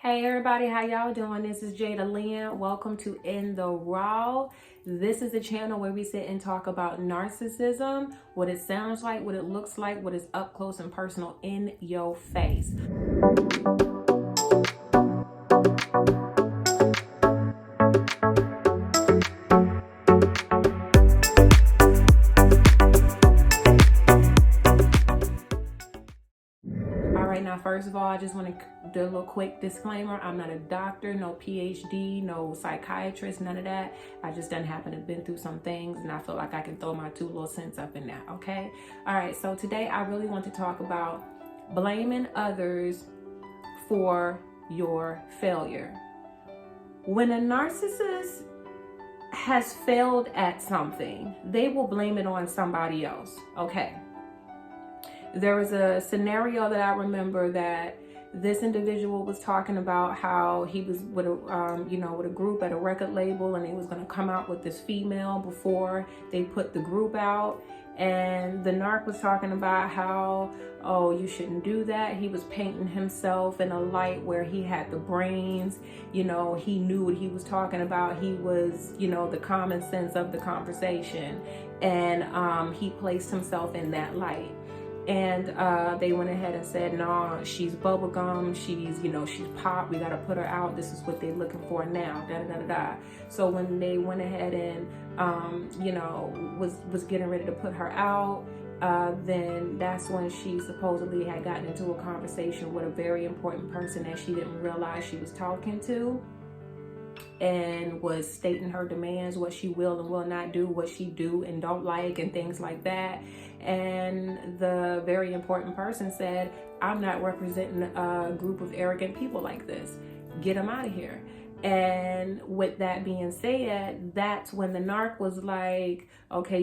Hey everybody, how y'all doing? This is Jada Lynn. Welcome to In the Raw. This is the channel where we sit and talk about narcissism, what it sounds like, what it looks like, what is up close and personal in your face. Now, first of all, I just want to do a little quick disclaimer. I'm not a doctor, no PhD, no psychiatrist, none of that. I just done happen to have been through some things, and I feel like I can throw my 2 little cents up in that, okay? All right, so today I really want to talk about blaming others for your failure. When a narcissist has failed at something, they will blame it on somebody else, okay? There was a scenario that I remember that this individual was talking about how he was with a group at a record label, and he was going to come out with this female before they put the group out. And the narc was talking about how, oh, you shouldn't do that. He was painting himself in a light where he had the brains, he knew what he was talking about. He was, the common sense of the conversation. And he placed himself in that light. And they went ahead and said, no, she's bubblegum, she's pop, we gotta put her out, this is what they're looking for now, da-da-da-da-da. So when they went ahead and, was getting ready to put her out, then that's when she supposedly had gotten into a conversation with a very important person that she didn't realize she was talking to, and was stating her demands, what she will and will not do, what she do and don't like, and things like that. And the very important person said, I'm not representing a group of arrogant people like this. Get them out of here. And with that being said, that's when the narc was like, okay,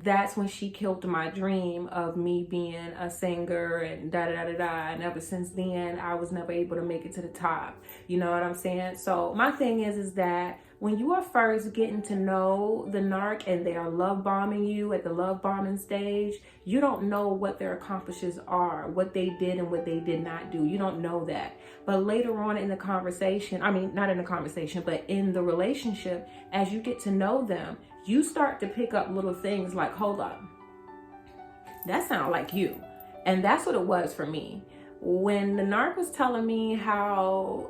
that's when she killed my dream of me being a singer and da-da-da-da-da. And ever since then, I was never able to make it to the top. You know what I'm saying? So my thing is that when you are first getting to know the narc and they are love bombing you at the love bombing stage, you don't know what their accomplishments are, what they did and what they did not do. You don't know that. But later on in the conversation, not in the conversation, but in the relationship, as you get to know them, you start to pick up little things like, hold up, that sounds like you. And that's what it was for me. When the narc was telling me how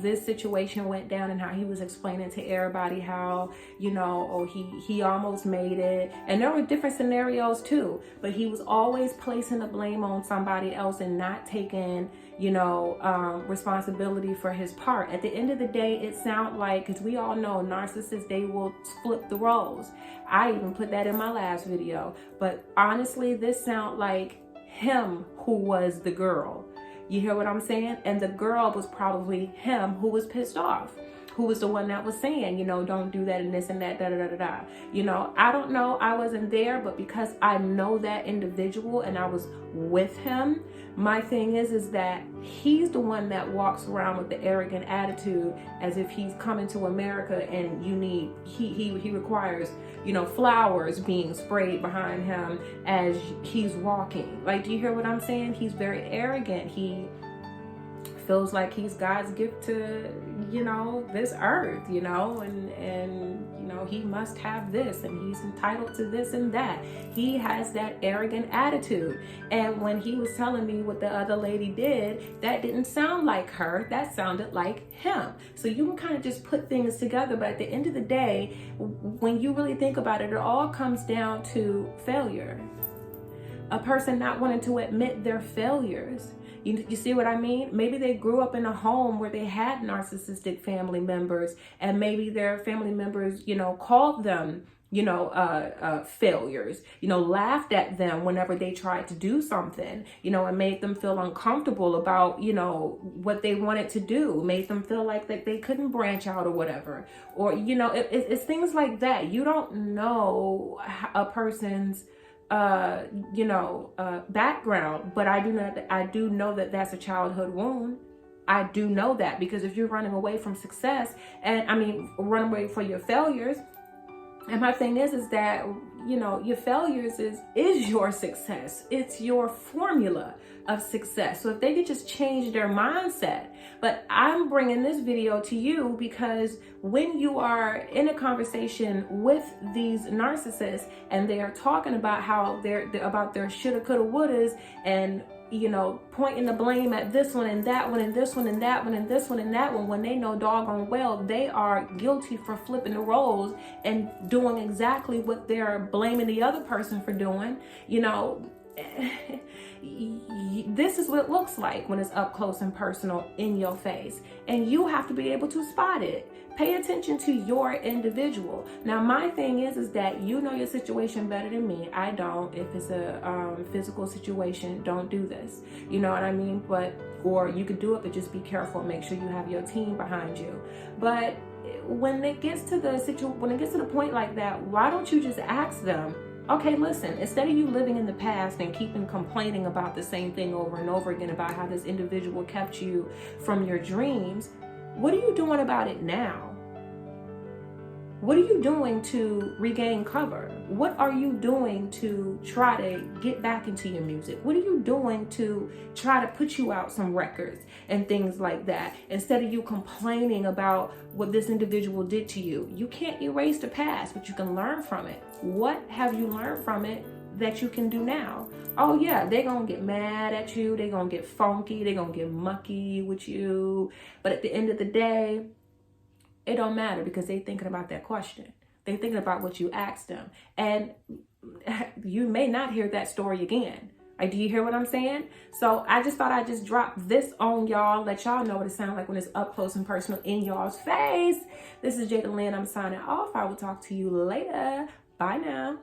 this situation went down and how he was explaining to everybody how, he almost made it. And there were different scenarios too, but he was always placing the blame on somebody else and not taking, responsibility for his part. At the end of the day, it sounded like, because we all know narcissists, they will flip the roles. I even put that in my last video. But honestly, this sounded like him who was the girl. You hear what I'm saying? And the girl was probably him who was pissed off, who was the one that was saying, don't do that and this and that, da da da da da. I don't know, I wasn't there, but because I know that individual and I was with him, my thing is that he's the one that walks around with the arrogant attitude as if he's coming to America and he requires, flowers being sprayed behind him as he's walking. Like, do you hear what I'm saying? He's very arrogant. He feels like he's God's gift to, this earth, and he must have this and he's entitled to this and that. He has that arrogant attitude. And when he was telling me what the other lady did, that didn't sound like her, that sounded like him. So you can kind of just put things together, but at the end of the day, when you really think about it, it all comes down to failure. A person not wanting to admit their failures. You see what I mean? Maybe they grew up in a home where they had narcissistic family members, and maybe their family members, called them, failures, laughed at them whenever they tried to do something, and made them feel uncomfortable about, what they wanted to do, made them feel like that they couldn't branch out or whatever. Or, it's things like that. You don't know a person's background, but I do know that that's a childhood wound. I do know that, because if you're running away from success, and running away from your failures, and my thing is that, your failures is your success. It's your formula of success. So if they could just change their mindset. But I'm bringing this video to you because when you are in a conversation with these narcissists and they are talking about how they're about their shoulda, coulda, wouldas, and pointing the blame at this one and that one and this one and that one and this one and that one, when they know doggone well they are guilty for flipping the roles and doing exactly what they're blaming the other person for doing. This is what it looks like when it's up close and personal in your face, and you have to be able to spot it. Pay attention to your individual. Now, my thing is that you know your situation better than me. I don't. If it's a physical situation, don't do this. You know what I mean? Or you could do it, but just be careful and make sure you have your team behind you. But when it gets to the point like that, why don't you just ask them? Okay, listen, instead of you living in the past and keeping complaining about the same thing over and over again about how this individual kept you from your dreams, what are you doing about it now? What are you doing to regain cover? What are you doing to try to get back into your music? What are you doing to try to put you out some records and things like that? Instead of you complaining about what this individual did to you. You can't erase the past, but you can learn from it. What have you learned from it that you can do now? Oh yeah, they're gonna get mad at you. They're gonna get funky. They're gonna get mucky with you. But at the end of the day, it don't matter because they're thinking about that question. They're thinking about what you asked them. And you may not hear that story again. Like, do you hear what I'm saying? So I just thought I'd just drop this on y'all, let y'all know what it sounds like when it's up close and personal in y'all's face. This is Jada Lynn. I'm signing off. I will talk to you later. Bye now.